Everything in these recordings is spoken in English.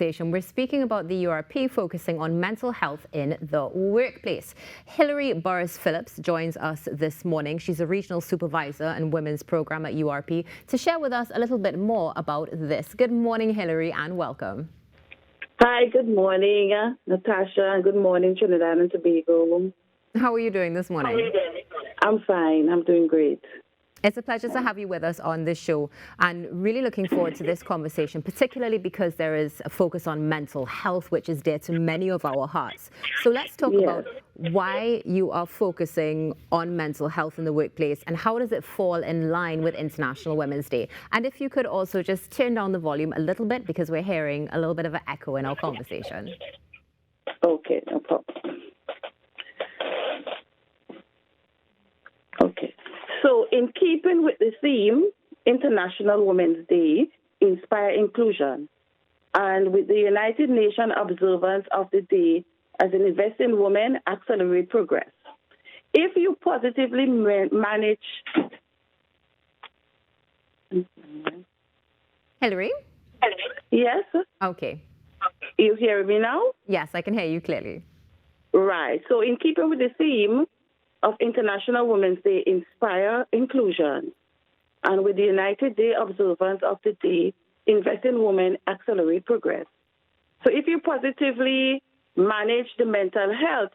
We're speaking about the URP focusing on mental health in the workplace. Hillary Burris-Phillips joins us this morning. She's a regional supervisor and women's program at URP to share with us a little bit more about this. Good morning, Hillary, and welcome. Hi, good morning, Natasha, and good morning, Trinidad and Tobago. How are you doing this morning? I'm fine. I'm doing great. It's a pleasure to have you with us on this show and really looking forward to this conversation, particularly because there is a focus on mental health, which is dear to many of our hearts. So let's talk about why you are focusing on mental health in the workplace and how does it fall in line with International Women's Day? And if you could also just turn down the volume a little bit because we're hearing a little bit of an echo in our conversation. Okay, no problem. Okay. So in keeping with the theme, International Women's Day, Inspire Inclusion, and with the United Nations observance of the day as an Invest in Women, Accelerate Progress. If you positively manage... Hillary? Yes? Okay. You hear me now? Yes, I can hear you clearly. Right. So in keeping with the theme of International Women's Day, Inspire Inclusion, and with the United Day observance of the day, Invest in Women, Accelerate Progress. So if you positively manage the mental health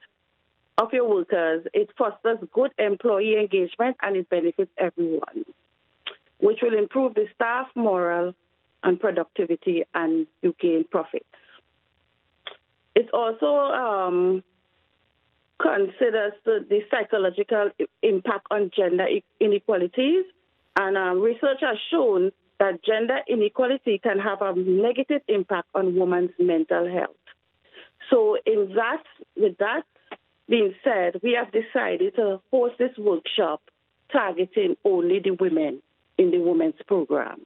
of your workers, it fosters good employee engagement and it benefits everyone, which will improve the staff morale and productivity, and you gain profits. It also considers the psychological impact on gender inequalities, and research has shown that gender inequality can have a negative impact on women's mental health. So with that being said, we have decided to host this workshop targeting only the women in the women's program.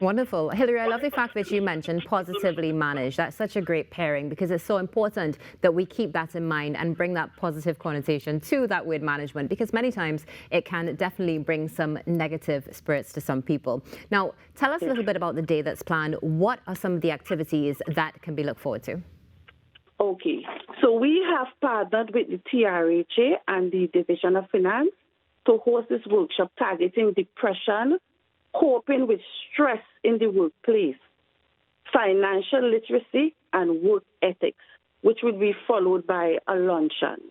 Wonderful. Hillary, I love the fact that you mentioned positively manage. That's such a great pairing because it's so important that we keep that in mind and bring that positive connotation to that word management, because many times it can definitely bring some negative spirits to some people. Now, tell us a little bit about the day that's planned. What are some of the activities that can be looked forward to? Okay. So we have partnered with the TRHA and the Division of Finance to host this workshop targeting depression, coping with stress in the workplace, financial literacy, and work ethics, which will be followed by a luncheon.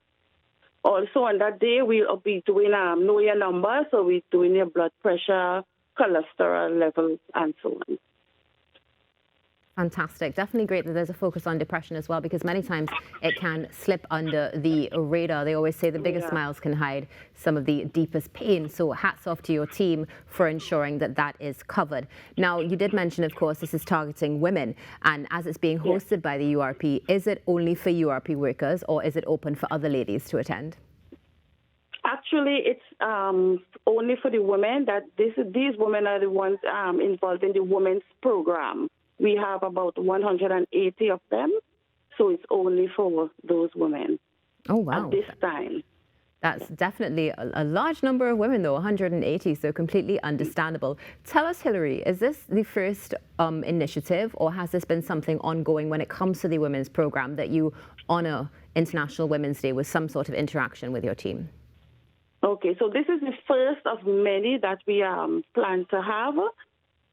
Also on that day, we'll be doing Know Your Number, so we're doing your blood pressure, cholesterol levels, and so on. Fantastic. Definitely great that there's a focus on depression as well, because many times it can slip under the radar. They always say the biggest smiles can hide some of the deepest pain. So hats off to your team for ensuring that that is covered. Now, you did mention, of course, this is targeting women. And as it's being hosted by the URP, is it only for URP workers or is it open for other ladies to attend? Actually, it's only for the women. That these women are the ones involved in the women's program. We have about 180 of them, so it's only for those women. Oh, wow. At this time. That's definitely a large number of women, though, 180, so completely understandable. Tell us, Hillary, is this the first initiative, or has this been something ongoing when it comes to the women's program, that you honor International Women's Day with some sort of interaction with your team? Okay, so this is the first of many that we plan to have.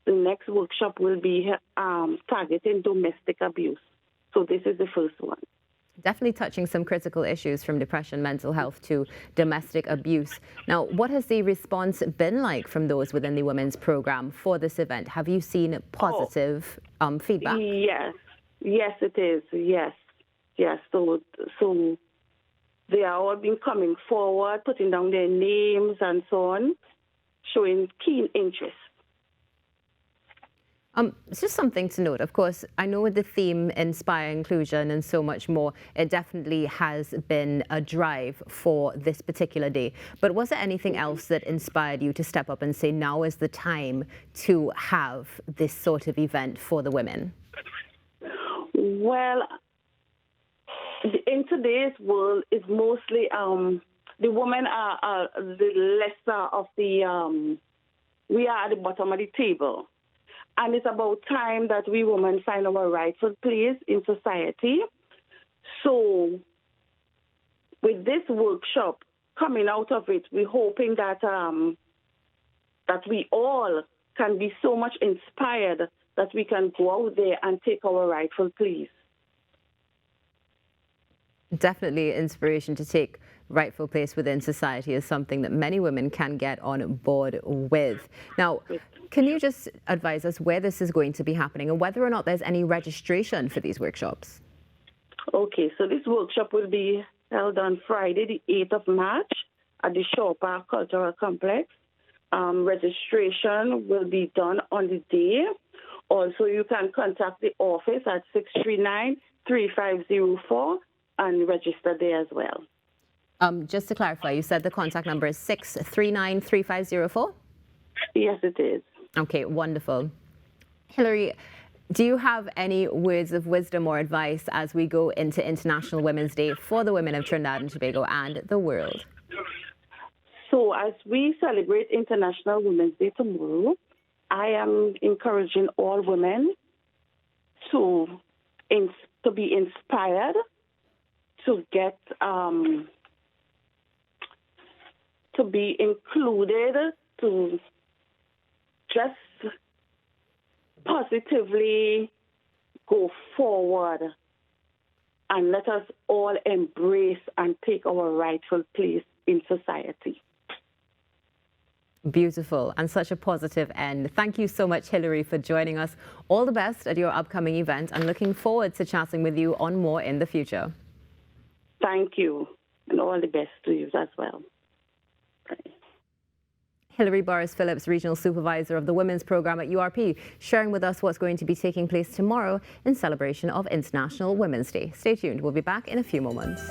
The next workshop will be targeting domestic abuse. So this is the first one. Definitely touching some critical issues from depression, mental health to domestic abuse. Now, what has the response been like from those within the women's program for this event? Have you seen positive feedback? Yes, it is. Yes. So they are all been coming forward, putting down their names and so on, showing keen interest. It's just something to note. Of course, I know with the theme Inspire Inclusion and so much more, it definitely has been a drive for this particular day. But was there anything else that inspired you to step up and say now is the time to have this sort of event for the women? Well, in today's world, it's mostly the women are the lesser of the, we are at the bottom of the table. And it's about time that we women find our rightful place in society. So with this workshop coming out of it, we're hoping that that we all can be so much inspired that we can go out there and take our rightful place. Definitely inspiration to take rightful place within society is something that many women can get on board with. Now, can you just advise us where this is going to be happening and whether or not there's any registration for these workshops? Okay, so this workshop will be held on Friday, the 8th of March at the Shore Park Cultural Complex. Registration will be done on the day. Also, you can contact the office at 639-3504 and register there as well. Just to clarify, you said the contact number is 639-3504? Yes, it is. Okay, wonderful. Hillary, do you have any words of wisdom or advice as we go into International Women's Day for the women of Trinidad and Tobago and the world? So as we celebrate International Women's Day tomorrow, I am encouraging all women to be inspired, to get to be included, to just positively go forward, and let us all embrace and take our rightful place in society. Beautiful, and such a positive end. Thank you so much, Hillary, for joining us. All the best at your upcoming event, and looking forward to chatting with you on more in the future. Thank you, and all the best to you as well. Bye. Hillary Burris-Phillips, Regional Supervisor of the Women's Program at URP, sharing with us what's going to be taking place tomorrow in celebration of International Women's Day. Stay tuned. We'll be back in a few moments.